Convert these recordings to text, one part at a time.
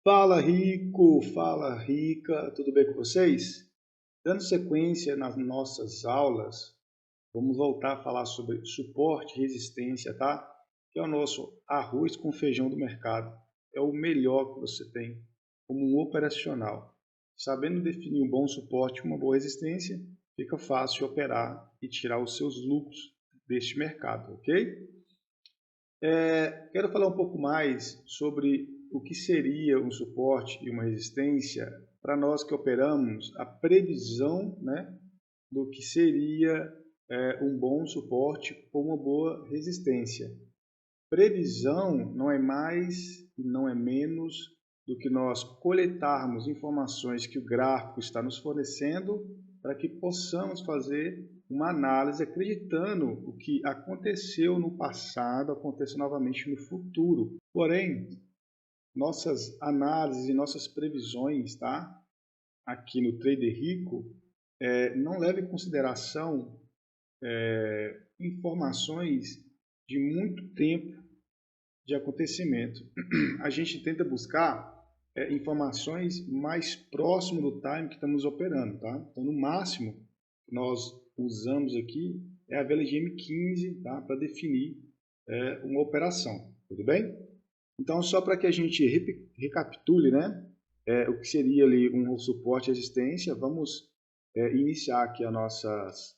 Fala Rico, fala Rica, tudo bem com vocês? Dando sequência nas nossas aulas, vamos voltar a falar sobre suporte e resistência, tá? Que é o nosso arroz com feijão do mercado. É o melhor que você tem como um operacional. Sabendo definir um bom suporte e uma boa resistência, fica fácil operar e tirar os seus lucros deste mercado, ok? Quero falar um pouco mais sobre o que seria um suporte e uma resistência para nós que operamos a previsão, né, do que seria um bom suporte ou uma boa resistência. Previsão não é mais e não é menos do que nós coletarmos informações que o gráfico está nos fornecendo para que possamos fazer uma análise acreditando o que aconteceu no passado aconteça novamente no futuro. Porém, nossas análises e nossas previsões, tá? Aqui no Trader Rico, não leva em consideração informações de muito tempo de acontecimento. A gente tenta buscar informações mais próximo do time que estamos operando, tá? Então, no máximo, nós usamos aqui a VLGM15, tá? Para definir uma operação, tudo bem? Então, só para que a gente recapitule, né? O que seria ali um suporte e resistência, vamos iniciar aqui as nossas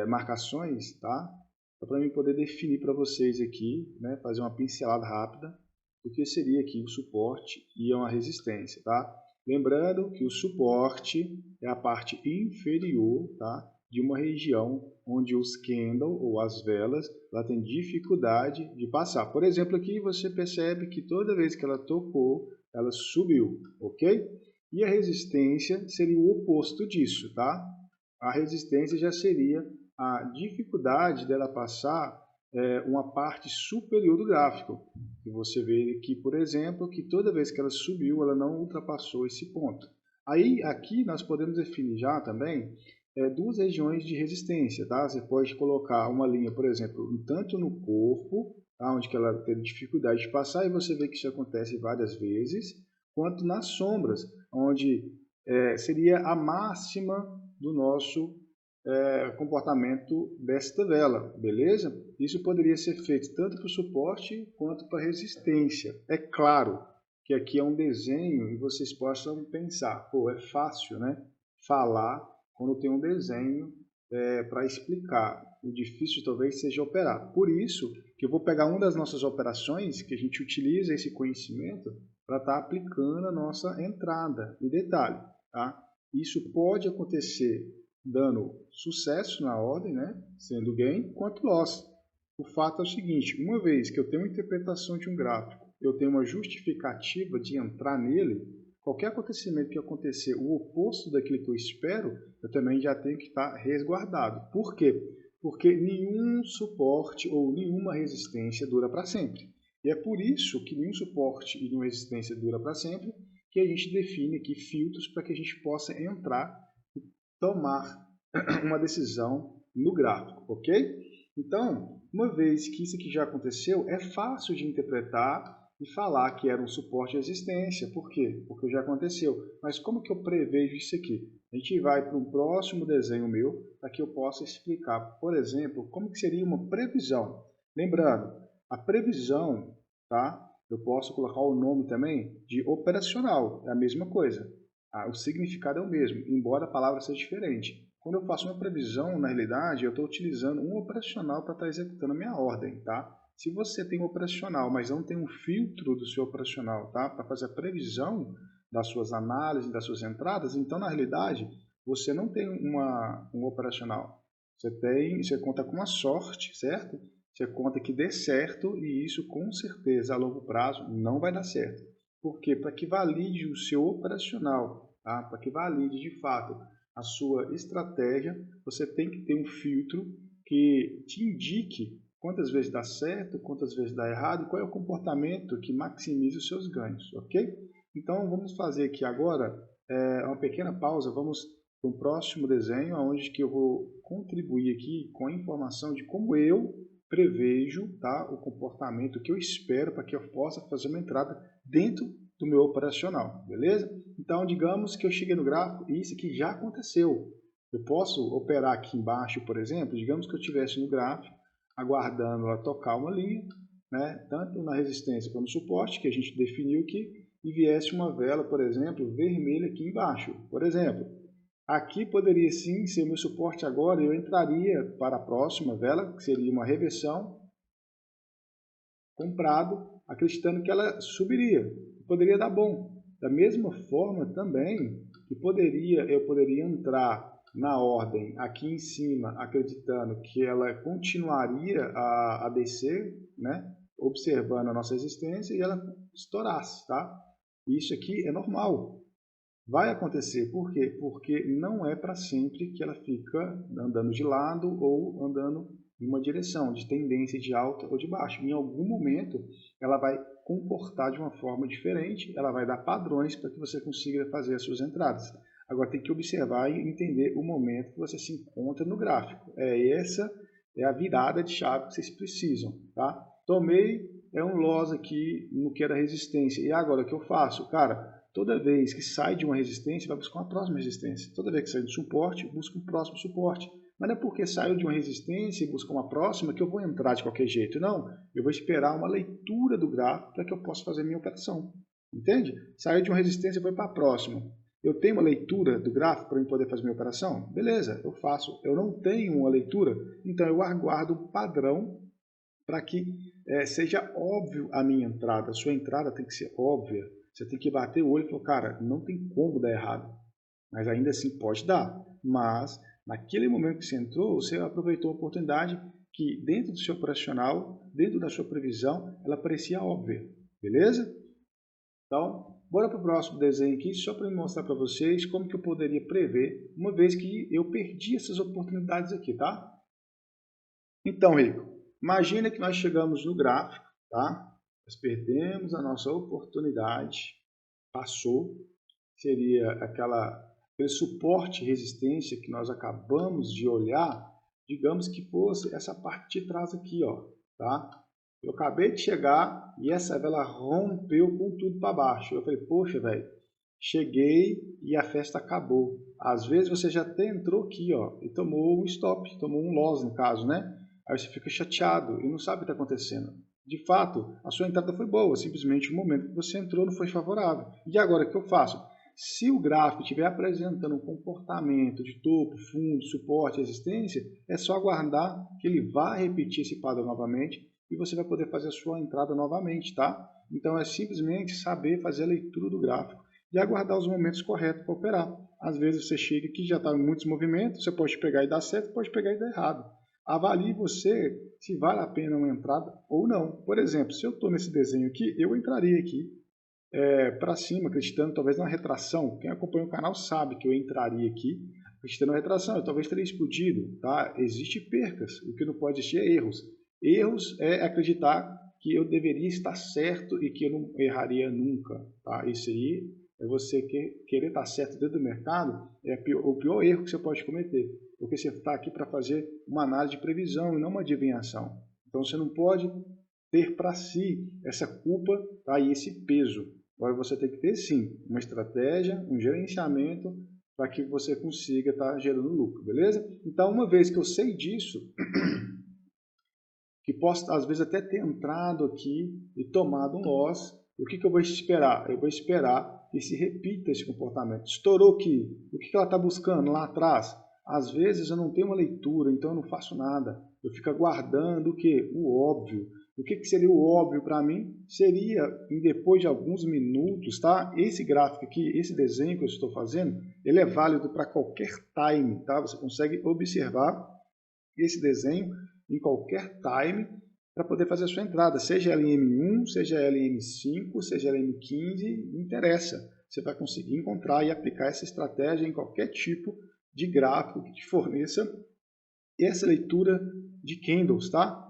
marcações, tá? Para mim poder definir para vocês aqui, né, fazer uma pincelada rápida do que seria aqui o suporte e uma resistência, tá? Lembrando que o suporte é a parte inferior, tá, de uma região onde os candles ou as velas ela tem dificuldade de passar. Por exemplo, aqui você percebe que toda vez que ela tocou, ela subiu, ok? E a resistência seria o oposto disso, tá? A resistência já seria a dificuldade dela passar uma parte superior do gráfico. E você vê aqui, por exemplo, que toda vez que ela subiu, ela não ultrapassou esse ponto. Aí, aqui nós podemos definir já também duas regiões de resistência, tá? Você pode colocar uma linha, por exemplo, tanto no corpo, tá? Onde que ela teve dificuldade de passar, e você vê que isso acontece várias vezes, quanto nas sombras, onde seria a máxima do nosso comportamento desta vela, beleza? Isso poderia ser feito tanto para o suporte quanto para a resistência. É claro que aqui é um desenho e vocês possam pensar, pô, é fácil, né? Falar quando tem um desenho para explicar. O difícil talvez seja operar. Por isso que eu vou pegar uma das nossas operações que a gente utiliza esse conhecimento para estar aplicando a nossa entrada. E detalhe, tá? Isso pode acontecer dando sucesso na ordem, né? Sendo gain, quanto loss. O fato é o seguinte, uma vez que eu tenho uma interpretação de um gráfico, eu tenho uma justificativa de entrar nele, qualquer acontecimento que acontecer o oposto daquilo que eu espero, eu também já tenho que estar resguardado. Por quê? Porque nenhum suporte ou nenhuma resistência dura para sempre. E é por isso que nenhum suporte e nenhuma resistência dura para sempre, que a gente define aqui filtros para que a gente possa entrar e tomar uma decisão no gráfico, ok? Então, uma vez que isso aqui já aconteceu, é fácil de interpretar e falar que era um suporte de resistência. Por quê? Porque já aconteceu. Mas como que eu prevejo isso aqui? A gente vai para um próximo desenho meu, para que eu possa explicar, por exemplo, como que seria uma previsão. Lembrando, a previsão, tá? Eu posso colocar o nome também de operacional, é a mesma coisa. O significado é o mesmo, embora a palavra seja diferente. Quando eu faço uma previsão, na realidade, eu estou utilizando um operacional para estar executando a minha ordem, tá? Se você tem um operacional, mas não tem um filtro do seu operacional, tá? Para fazer a previsão das suas análises, das suas entradas, então, na realidade, você não tem um operacional. Você conta com a sorte, certo? Você conta que dê certo e isso, com certeza, a longo prazo, não vai dar certo. Por quê? Para que valide o seu operacional, tá? Para que valide, de fato, a sua estratégia, você tem que ter um filtro que te indique quantas vezes dá certo, quantas vezes dá errado e qual é o comportamento que maximiza os seus ganhos, ok? Então, vamos fazer aqui agora uma pequena pausa, vamos para o próximo desenho, onde que eu vou contribuir aqui com a informação de como eu prevejo, tá, o comportamento que eu espero para que eu possa fazer uma entrada dentro do meu operacional, beleza? Então, digamos que eu cheguei no gráfico e isso aqui já aconteceu. Eu posso operar aqui embaixo, por exemplo, digamos que eu estivesse no gráfico, aguardando ela tocar uma linha, né, tanto na resistência quanto no suporte, que a gente definiu aqui, e viesse uma vela, por exemplo, vermelha aqui embaixo. Por exemplo, aqui poderia sim ser meu suporte agora, eu entraria para a próxima vela, que seria uma reversão, comprado, acreditando que ela subiria, poderia dar bom. Da mesma forma também, que eu poderia entrar na ordem aqui em cima, acreditando que ela continuaria a descer, né? Observando a nossa resistência e ela estourasse, tá? Isso aqui é normal. Vai acontecer, por quê? Porque não é para sempre que ela fica andando de lado ou andando em uma direção, de tendência de alta ou de baixa. Em algum momento, ela vai comportar de uma forma diferente, ela vai dar padrões para que você consiga fazer as suas entradas. Agora, tem que observar e entender o momento que você se encontra no gráfico. Essa é a virada de chave que vocês precisam, tá? Tomei um loss aqui no que era resistência. E agora, o que eu faço? Cara, toda vez que sai de uma resistência, vai buscar uma próxima resistência. Toda vez que sai do suporte, busca um próximo suporte. Mas não é porque saiu de uma resistência e busca uma próxima que eu vou entrar de qualquer jeito. Não, eu vou esperar uma leitura do gráfico para que eu possa fazer minha operação. Entende? Saiu de uma resistência e foi para a próxima. Eu tenho uma leitura do gráfico para eu poder fazer minha operação? Beleza, eu faço. Eu não tenho uma leitura, então eu aguardo um padrão para que seja óbvio a minha entrada. A sua entrada tem que ser óbvia. Você tem que bater o olho e falar, cara, não tem como dar errado. Mas ainda assim pode dar. Mas naquele momento que você entrou, você aproveitou a oportunidade que dentro do seu operacional, dentro da sua previsão, ela parecia óbvia. Beleza? Então, bora para o próximo desenho aqui, só para mostrar para vocês como que eu poderia prever, uma vez que eu perdi essas oportunidades aqui, tá? Então, Rico, imagina que nós chegamos no gráfico, tá? Nós perdemos a nossa oportunidade, passou, seria aquele suporte e resistência que nós acabamos de olhar, digamos que fosse essa parte de trás aqui, ó, tá? Eu acabei de chegar e essa vela rompeu com tudo para baixo. Eu falei, poxa, velho, cheguei e a festa acabou. Às vezes você já até entrou aqui, ó, e tomou um stop, tomou um loss no caso, né? Aí você fica chateado e não sabe o que está acontecendo. De fato, a sua entrada foi boa, simplesmente o momento que você entrou não foi favorável. E agora, o que eu faço? Se o gráfico estiver apresentando um comportamento de topo, fundo, suporte, resistência, é só aguardar que ele vai repetir esse padrão novamente e você vai poder fazer a sua entrada novamente, tá? Então é simplesmente saber fazer a leitura do gráfico e aguardar os momentos corretos para operar. Às vezes você chega aqui, já está em muitos movimentos, você pode pegar e dar certo, pode pegar e dar errado. Avalie você se vale a pena uma entrada ou não. Por exemplo, se eu estou nesse desenho aqui, eu entraria aqui para cima, acreditando talvez na retração. Quem acompanha o canal sabe que eu entraria aqui acreditando na retração. Eu talvez teria explodido. Tá? Existem percas. O que não pode existir é erros. Erros é acreditar que eu deveria estar certo e que eu não erraria nunca. Tá? Isso aí é você querer estar certo dentro do mercado, o pior erro que você pode cometer. Porque você está aqui para fazer uma análise de previsão e não uma adivinhação. Então você não pode ter para si essa culpa, tá? E esse peso. Agora você tem que ter sim uma estratégia, um gerenciamento para que você consiga estar gerando lucro, beleza? Então, uma vez que eu sei disso, que posso às vezes até ter entrado aqui e tomado um loss, o que eu vou esperar? Eu vou esperar que se repita esse comportamento. Estourou aqui, o que ela está buscando lá atrás? Às vezes eu não tenho uma leitura, então eu não faço nada. Eu fico aguardando o quê? O óbvio. O que seria o óbvio para mim? Seria, depois de alguns minutos, tá? Esse gráfico aqui, esse desenho que eu estou fazendo, ele é válido para qualquer time, tá? Você consegue observar esse desenho em qualquer time para poder fazer a sua entrada, seja ela em M1, seja ela em M5, seja ela em M15, não interessa. Você vai conseguir encontrar e aplicar essa estratégia em qualquer tipo de gráfico que te forneça essa leitura de candles, tá?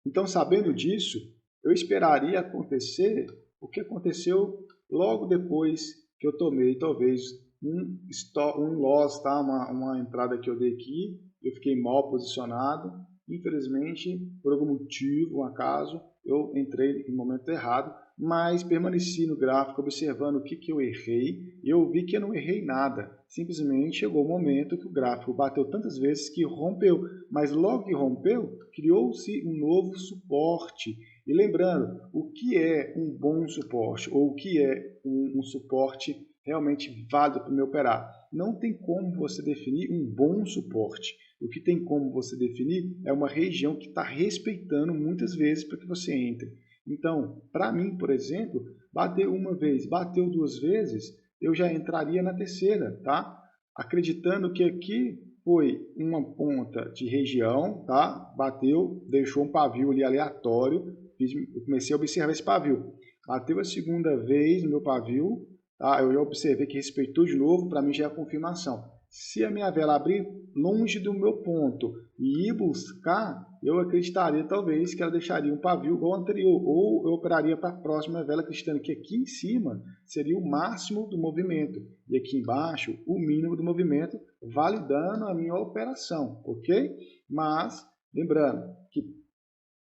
Então, sabendo disso, eu esperaria acontecer o que aconteceu logo depois que eu tomei, talvez, um loss, tá? Uma entrada que eu dei aqui, eu fiquei mal posicionado, infelizmente, por algum motivo, um acaso, eu entrei no momento errado, mas permaneci no gráfico observando o que eu errei e eu vi que eu não errei nada. Simplesmente chegou o momento que o gráfico bateu tantas vezes que rompeu, mas logo que rompeu, criou-se um novo suporte. E lembrando, o que é um bom suporte ou o que é um suporte realmente válido para me operar? Não tem como você definir um bom suporte. O que tem como você definir é uma região que está respeitando muitas vezes para que você entre. Então, para mim, por exemplo, bateu uma vez, bateu duas vezes, eu já entraria na terceira, tá? Acreditando que aqui foi uma ponta de região, tá? Bateu, deixou um pavio ali aleatório, eu comecei a observar esse pavio. Bateu a segunda vez no meu pavio, tá? Eu já observei que respeitou de novo, para mim já é a confirmação. Se a minha vela abrir longe do meu ponto e ir buscar, eu acreditaria talvez que ela deixaria um pavio igual ao anterior, ou eu operaria para a próxima vela acreditando que aqui em cima seria o máximo do movimento e aqui embaixo o mínimo do movimento, validando a minha operação, ok? Mas lembrando que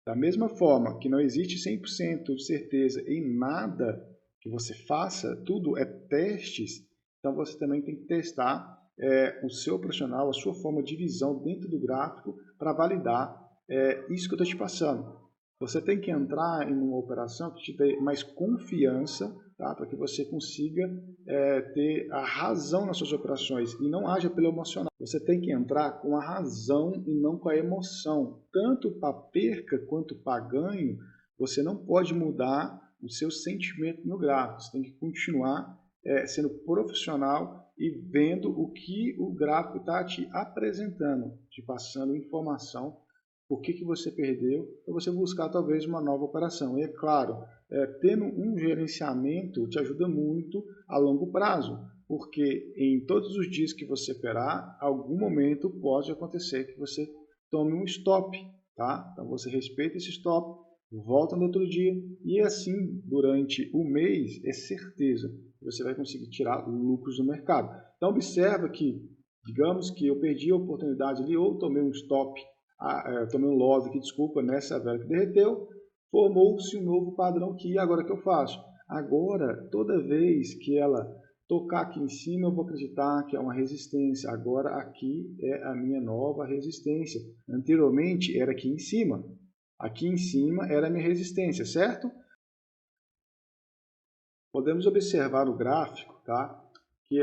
da mesma forma que não existe 100% de certeza em nada que você faça, tudo é testes, então você também tem que testar o seu profissional, a sua forma de visão dentro do gráfico para validar isso que eu estou te passando. Você tem que entrar em uma operação que te dê mais confiança, tá? Para que você consiga ter a razão nas suas operações e não haja pelo emocional. Você tem que entrar com a razão e não com a emoção. Tanto para perca quanto para ganho, você não pode mudar o seu sentimento no gráfico. Você tem que continuar sendo profissional e vendo o que o gráfico está te apresentando, te passando informação, por que você perdeu, para você buscar talvez uma nova operação. E é claro, tendo um gerenciamento te ajuda muito a longo prazo, porque em todos os dias que você operar, algum momento pode acontecer que você tome um stop, tá? Então você respeita esse stop, volta no outro dia e assim durante o mês é certeza que você vai conseguir tirar lucros do mercado. Então observa que, digamos que eu perdi a oportunidade ali ou tomei um stop, tomei um loss aqui, desculpa, nessa vela que derreteu, formou-se um novo padrão aqui, agora o que eu faço? Agora, toda vez que ela tocar aqui em cima, eu vou acreditar que é uma resistência. Agora aqui é a minha nova resistência. Anteriormente era aqui em cima. Aqui em cima era a minha resistência, certo? Podemos observar no gráfico, tá, que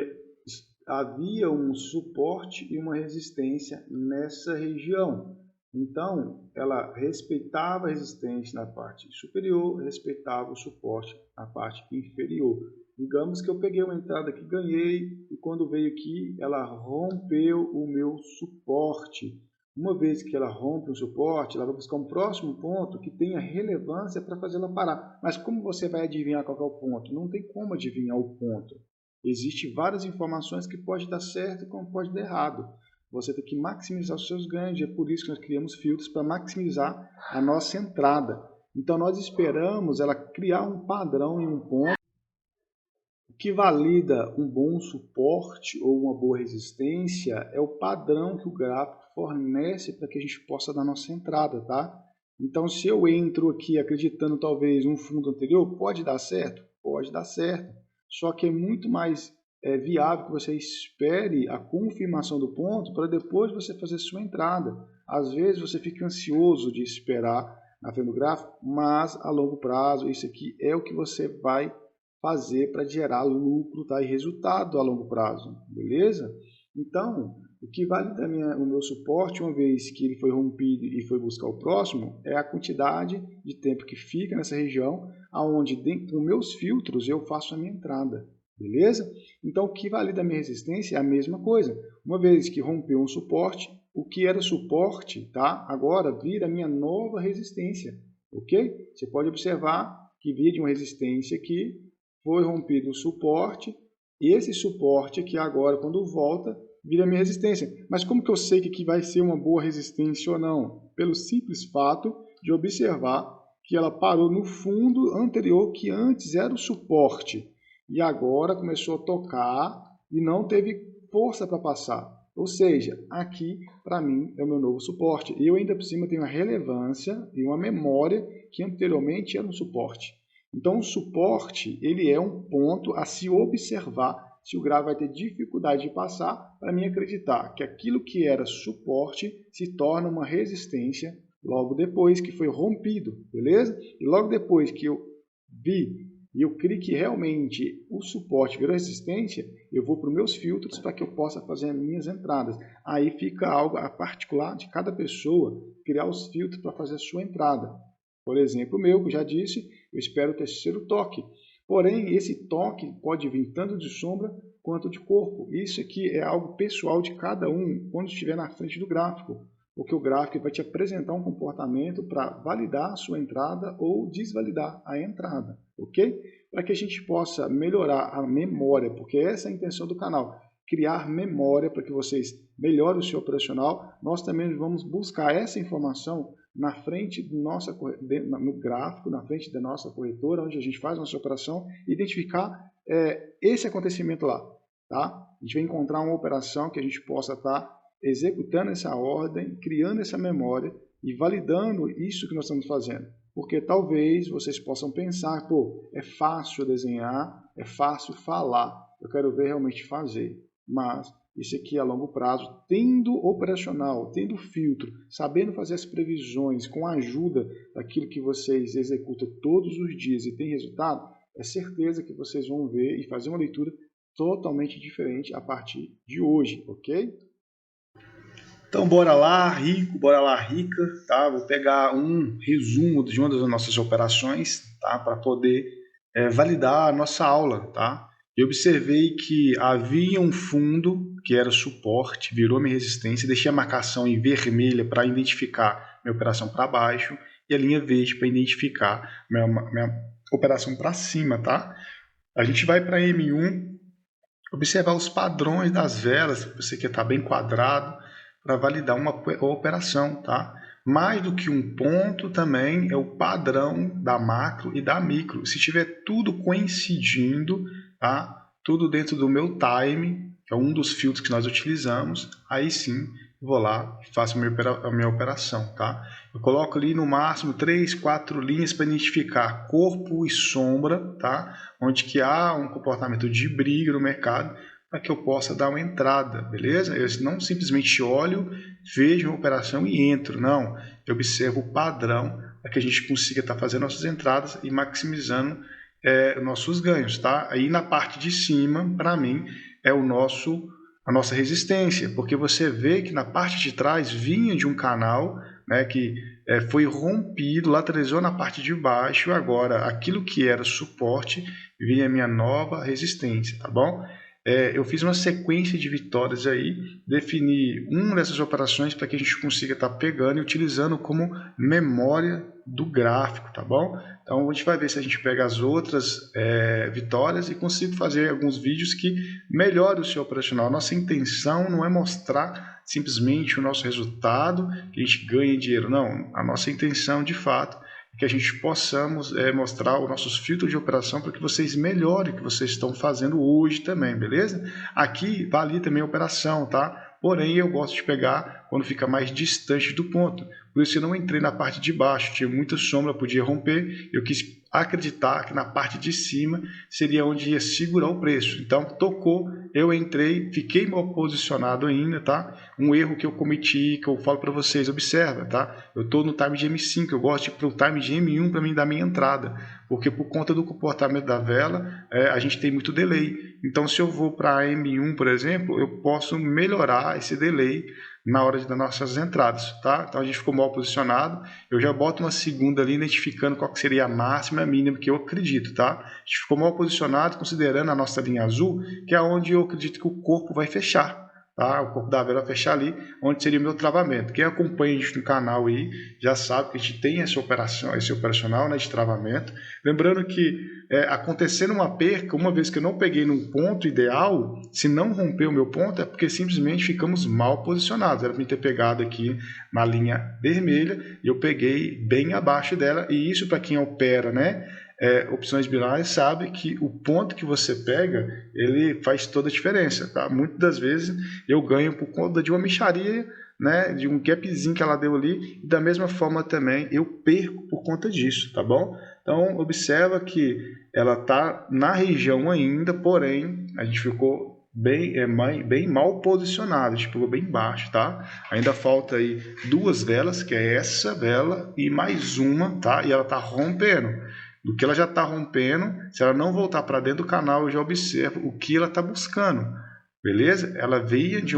havia um suporte e uma resistência nessa região. Então, ela respeitava a resistência na parte superior, respeitava o suporte na parte inferior. Digamos que eu peguei uma entrada aqui, ganhei, e quando veio aqui, ela rompeu o meu suporte. Uma vez que ela rompe o suporte, ela vai buscar um próximo ponto que tenha relevância para fazer ela parar. Mas como você vai adivinhar qual é o ponto? Não tem como adivinhar o ponto. Existem várias informações que pode dar certo e como pode dar errado. Você tem que maximizar os seus ganhos, e é por isso que nós criamos filtros para maximizar a nossa entrada. Então nós esperamos ela criar um padrão em um ponto. O que valida um bom suporte ou uma boa resistência é o padrão que o gráfico fornece para que a gente possa dar nossa entrada, tá? Então, se eu entro aqui acreditando talvez um fundo anterior, pode dar certo? Pode dar certo. Só que é muito mais viável que você espere a confirmação do ponto para depois você fazer sua entrada. Às vezes você fica ansioso de esperar na frente do gráfico, mas a longo prazo isso aqui é o que você vai fazer para gerar lucro, tá? E resultado a longo prazo, beleza? Então, o que vale o meu suporte, uma vez que ele foi rompido e foi buscar o próximo, é a quantidade de tempo que fica nessa região, aonde com meus filtros eu faço a minha entrada, beleza? Então, o que valida a minha resistência é a mesma coisa. Uma vez que rompeu um suporte, o que era suporte, tá? Agora vira a minha nova resistência, ok? Você pode observar que via de uma resistência aqui, foi rompido o suporte, e esse suporte aqui agora, quando volta, vira minha resistência. Mas como que eu sei que aqui vai ser uma boa resistência ou não? Pelo simples fato de observar que ela parou no fundo anterior, que antes era o suporte, e agora começou a tocar e não teve força para passar. Ou seja, aqui, para mim, é o meu novo suporte. E eu ainda por cima tenho uma relevância e uma memória que anteriormente era um suporte. Então, o suporte, ele é um ponto a se observar se o gráfico vai ter dificuldade de passar, para mim acreditar que aquilo que era suporte se torna uma resistência logo depois que foi rompido, beleza? E logo depois que eu vi e eu creio que realmente o suporte virou resistência, eu vou para os meus filtros para que eu possa fazer as minhas entradas. Aí fica algo a particular de cada pessoa criar os filtros para fazer a sua entrada. Por exemplo, o meu, que eu já disse, eu espero o terceiro toque. Porém, esse toque pode vir tanto de sombra quanto de corpo. Isso aqui é algo pessoal de cada um quando estiver na frente do gráfico. Porque o gráfico vai te apresentar um comportamento para validar a sua entrada ou desvalidar a entrada, ok? Para que a gente possa melhorar a memória, porque essa é a intenção do canal, criar memória para que vocês melhorem o seu operacional. Nós também vamos buscar essa informação na frente do no gráfico, na frente da nossa corretora, onde a gente faz a nossa operação, identificar esse acontecimento lá, tá? A gente vai encontrar uma operação que a gente possa estar executando essa ordem, criando essa memória e validando isso que nós estamos fazendo. Porque talvez vocês possam pensar, pô, é fácil desenhar, é fácil falar, eu quero ver realmente fazer. Mas isso aqui a longo prazo, tendo operacional, tendo filtro, sabendo fazer as previsões com a ajuda daquilo que vocês executam todos os dias e tem resultado, é certeza que vocês vão ver e fazer uma leitura totalmente diferente a partir de hoje, ok? Então, bora lá, rico, bora lá, rica, tá? Vou pegar um resumo de uma das nossas operações, tá? Para poder validar a nossa aula, tá? Eu observei que havia um fundo que era suporte, virou minha resistência, deixei a marcação em vermelha para identificar minha operação para baixo e a linha verde para identificar minha operação para cima, tá? A gente vai para M1, observar os padrões das velas, você quer estar bem quadrado, para validar uma operação, tá? Mais do que um ponto também é o padrão da macro e da micro. Se tiver tudo coincidindo, tá? Tudo dentro do meu time, que é um dos filtros que nós utilizamos, aí sim vou lá e faço a minha operação, tá? Eu coloco ali no máximo 3, 4 linhas para identificar corpo e sombra, tá? Onde que há um comportamento de briga no mercado, para que eu possa dar uma entrada, beleza? Eu não simplesmente olho, vejo uma operação e entro, não. Eu observo o padrão para que a gente consiga estar fazendo nossas entradas e maximizando nossos ganhos, tá? Aí na parte de cima, para mim, é a nossa resistência, porque você vê que na parte de trás vinha de um canal, né, que foi rompido, lateralizou na parte de baixo, agora aquilo que era suporte vinha a minha nova resistência, tá bom? Eu fiz uma sequência de vitórias aí, defini uma dessas operações para que a gente consiga estar pegando e utilizando como memória do gráfico, tá bom? Então a gente vai ver se a gente pega as outras vitórias e consigo fazer alguns vídeos que melhorem o seu operacional. Nossa intenção não é mostrar simplesmente o nosso resultado, que a gente ganhe dinheiro, não. A nossa intenção, de fato, que a gente possamos mostrar os nossos filtros de operação para que vocês melhorem o que vocês estão fazendo hoje também, beleza? Aqui vale também a operação, tá? Porém, eu gosto de pegar quando fica mais distante do ponto. Por isso eu não entrei na parte de baixo, tinha muita sombra, podia romper. Eu quis acreditar que na parte de cima seria onde ia segurar o preço. Então, tocou, eu entrei, fiquei mal posicionado ainda, tá? Um erro que eu cometi, que eu falo para vocês, observa, tá? Eu estou no time de M5, eu gosto de ir para o time de M1 para mim dar minha entrada, porque por conta do comportamento da vela, a gente tem muito delay. Então, se eu vou para M1, por exemplo, eu posso melhorar esse delay na hora das nossas entradas, tá? Então a gente ficou mal posicionado, eu já boto uma segunda ali identificando qual que seria a máxima e a mínima que eu acredito, tá? A gente ficou mal posicionado considerando a nossa linha azul, que é onde eu acredito que o corpo vai fechar, tá? O corpo da vela vai fechar ali, onde seria o meu travamento. Quem acompanha a gente no canal aí já sabe que a gente tem essa operação, esse operacional, né, de travamento. Lembrando que acontecendo uma perca, uma vez que eu não peguei num ponto ideal, se não romper o meu ponto, é porque simplesmente ficamos mal posicionados. Era para mim ter pegado aqui na linha vermelha e eu peguei bem abaixo dela. E isso, para quem opera, né, opções binárias, sabe que o ponto que você pega, ele faz toda a diferença, tá? Muitas das vezes eu ganho por conta de uma mixaria, né, de um gapzinho que ela deu ali, e da mesma forma também eu perco por conta disso, tá bom? Então, observa que ela está na região ainda, porém, a gente ficou bem mal posicionado, a gente pegou bem baixo, tá? Ainda falta aí 2 velas, que é essa vela e mais uma, tá? E ela está rompendo. Do que ela já está rompendo, se ela não voltar para dentro do canal, eu já observo o que ela está buscando. Beleza? Ela veio de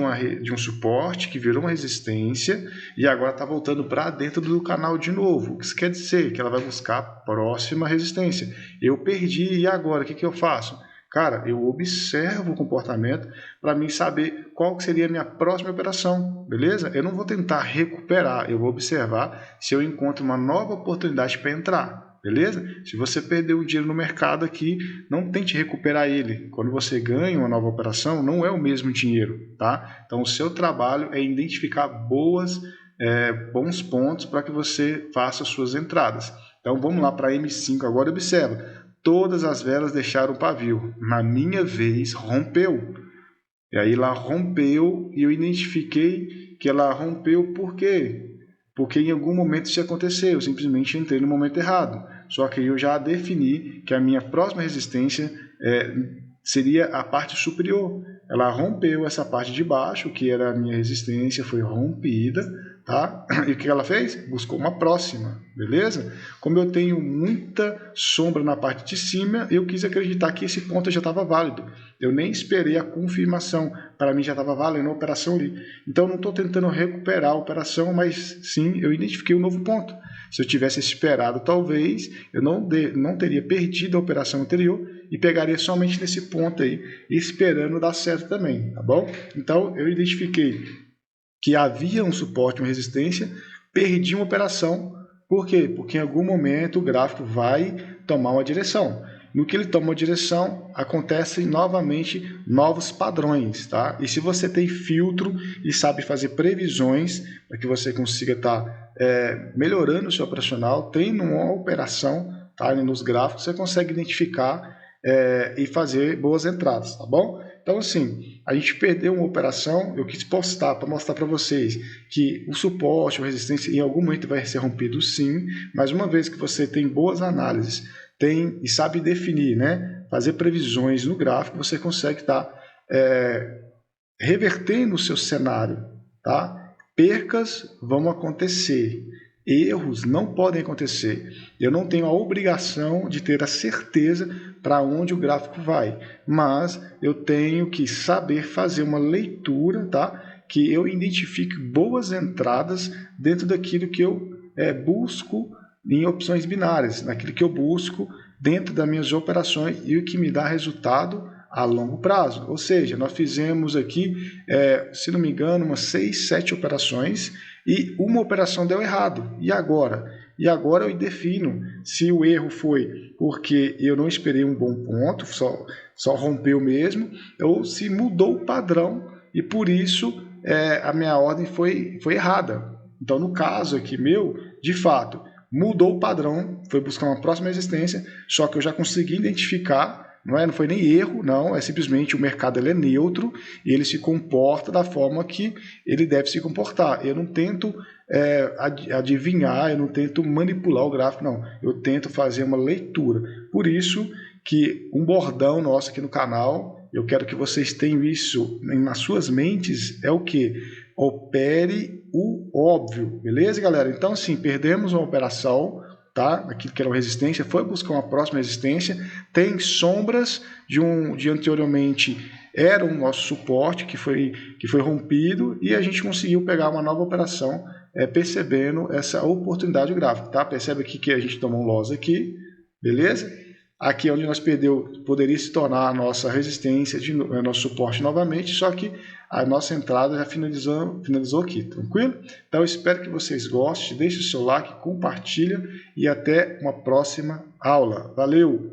um suporte que virou uma resistência e agora está voltando para dentro do canal de novo. O que isso quer dizer? Que ela vai buscar a próxima resistência. Eu perdi, e agora? O que eu faço? Cara, eu observo o comportamento para mim saber qual que seria a minha próxima operação, beleza? Eu não vou tentar recuperar, eu vou observar se eu encontro uma nova oportunidade para entrar. Beleza? Se você perdeu o dinheiro no mercado aqui, não tente recuperar ele. Quando você ganha uma nova operação, não é o mesmo dinheiro, tá? Então, o seu trabalho é identificar bons pontos para que você faça as suas entradas. Então, vamos lá para M5 agora. Observa, todas as velas deixaram o pavio. Na minha vez, rompeu. E aí, ela rompeu e eu identifiquei que ela rompeu por quê? Porque em algum momento isso aconteceu, eu simplesmente entrei no momento errado. Só que eu já defini que a minha próxima resistência seria a parte superior. Ela rompeu essa parte de baixo, que era a minha resistência, foi rompida, tá? E o que ela fez? Buscou uma próxima, beleza? Como eu tenho muita sombra na parte de cima, eu quis acreditar que esse ponto já estava válido. Eu nem esperei a confirmação, para mim já estava valendo a operação ali. Então, não estou tentando recuperar a operação, mas sim, eu identifiquei um novo ponto. Se eu tivesse esperado, talvez, eu não teria perdido a operação anterior e pegaria somente nesse ponto aí, esperando dar certo também, tá bom? Então, eu identifiquei que havia um suporte, uma resistência, perdi uma operação. Por quê? Porque em algum momento o gráfico vai tomar uma direção. No que ele toma uma direção, acontecem novamente novos padrões, tá? E se você tem filtro e sabe fazer previsões para que você consiga estar melhorando o seu operacional, tendo uma operação, tá? Nos gráficos, você consegue identificar e fazer boas entradas, tá bom? Então, assim, a gente perdeu uma operação, eu quis postar para mostrar para vocês que o suporte, a resistência, em algum momento vai ser rompido sim, mas uma vez que você tem boas análises, e sabe definir, né, fazer previsões no gráfico, você consegue estar revertendo o seu cenário, tá? Percas vão acontecer, erros não podem acontecer. Eu não tenho a obrigação de ter a certeza para onde o gráfico vai, mas eu tenho que saber fazer uma leitura, tá? Que eu identifique boas entradas dentro daquilo que eu busco em opções binárias, naquilo que eu busco dentro das minhas operações e o que me dá resultado a longo prazo. Ou seja, nós fizemos aqui, se não me engano, umas 6, 7 operações e uma operação deu errado. E agora? E agora eu defino se o erro foi porque eu não esperei um bom ponto, só rompeu mesmo, ou se mudou o padrão e por isso a minha ordem foi errada. Então, no caso aqui meu, de fato, mudou o padrão, foi buscar uma próxima resistência, só que eu já consegui identificar, não foi nem erro, não, é simplesmente o mercado ele é neutro e ele se comporta da forma que ele deve se comportar. Eu não tento adivinhar, eu não tento manipular o gráfico, não. Eu tento fazer uma leitura. Por isso que um bordão nosso aqui no canal, eu quero que vocês tenham isso nas suas mentes, é o que? Opere o óbvio, beleza, galera? Então, assim, perdemos uma operação, tá? Aquilo que era uma resistência, foi buscar uma próxima resistência, tem sombras de anteriormente era o nosso suporte que foi rompido e a gente conseguiu pegar uma nova operação percebendo essa oportunidade gráfica, tá? Percebe aqui que a gente tomou um loss aqui, beleza? Aqui onde nós poderia se tornar a nossa resistência, nosso suporte novamente, só que a nossa entrada já finalizou aqui, tranquilo? Então eu espero que vocês gostem, deixe o seu like, compartilha e até uma próxima aula. Valeu!